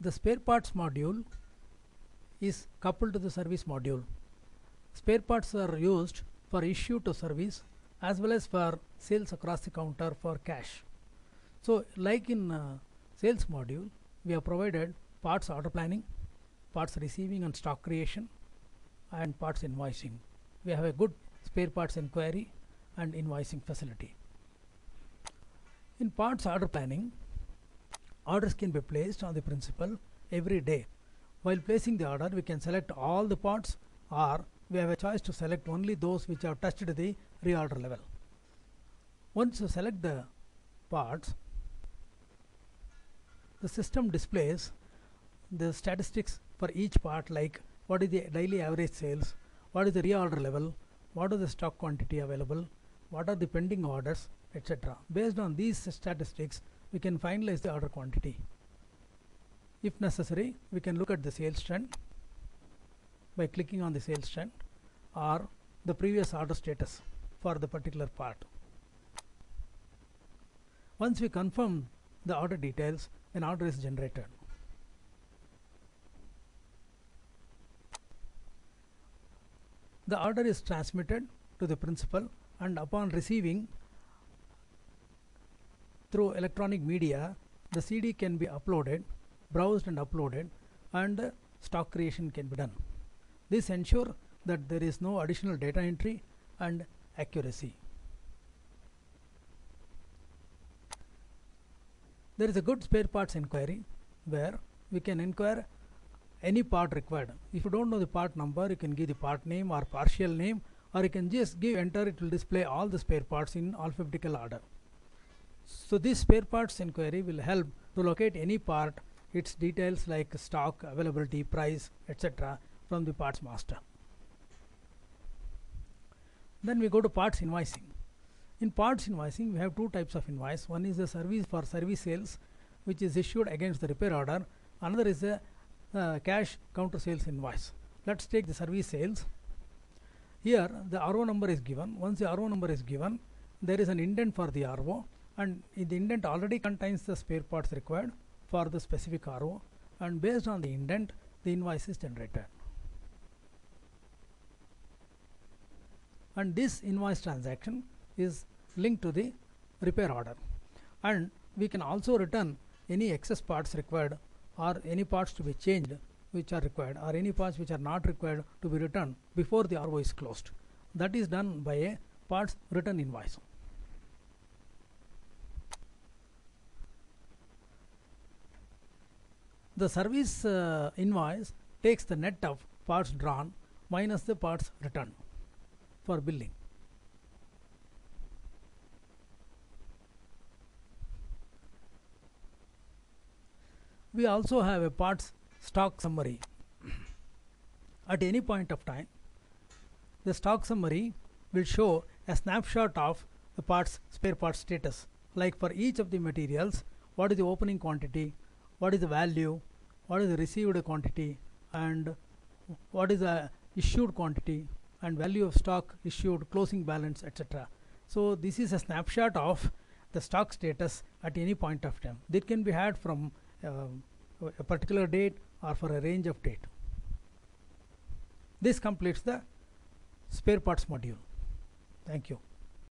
The spare parts module is coupled to the service module. Spare parts are used for issue to service as well as for sales across the counter for cash. So like in sales module, we have provided parts order planning, parts receiving and stock creation, and parts invoicing. We have a good spare parts inquiry and invoicing facility. In parts order planning, orders can be placed on the principal every day. While placing the order, we can select all the parts, or we have a choice to select only those which have touched the reorder level. Once you select the parts, the system displays the statistics for each part, like what is the daily average sales, what is the reorder level, what is the stock quantity available, what are the pending orders, etc. Based on these statistics, we can finalize the order quantity. If necessary, we can look at the sales trend by clicking on the sales trend or the previous order status for the particular part. Once we confirm the order details, an order is generated. The order is transmitted to the principal, and upon receiving through electronic media, the CD can be uploaded, browsed and uploaded, and stock creation can be done. This ensures that there is no additional data entry and accuracy. There is a good spare parts inquiry where we can inquire any part required. If you don't know the part number, you can give the part name or partial name, or you can just give enter. It will display all the spare parts in alphabetical order. So this spare parts inquiry will help to locate any part, its details like stock, availability, price, etc. from the parts master. Then we go to parts invoicing. In parts invoicing, we have two types of invoice. One is the service for service sales, which is issued against the repair order. Another is a cash counter sales invoice. Let's take the service sales. Here the RO number is given. Once the RO number is given, there is an indent for the RO, and the indent already contains the spare parts required for the specific RO, and based on the indent, the invoice is generated. And this invoice transaction is linked to the repair order, and we can also return any excess parts required, or any parts to be changed which are required, or any parts which are not required to be returned before the RO is closed. That is done by a parts return invoice. The service invoice takes the net of parts drawn minus the parts returned for billing. We also have a parts stock summary. At any point of time, the stock summary will show a snapshot of the parts spare parts status, like for each of the materials, what is the opening quantity, what is the value, what is the received quantity, and what is the issued quantity, and value of stock issued, closing balance, etc. So this is a snapshot of the stock status at any point of time. That can be had from a particular date or for a range of date. This completes the spare parts module. Thank you.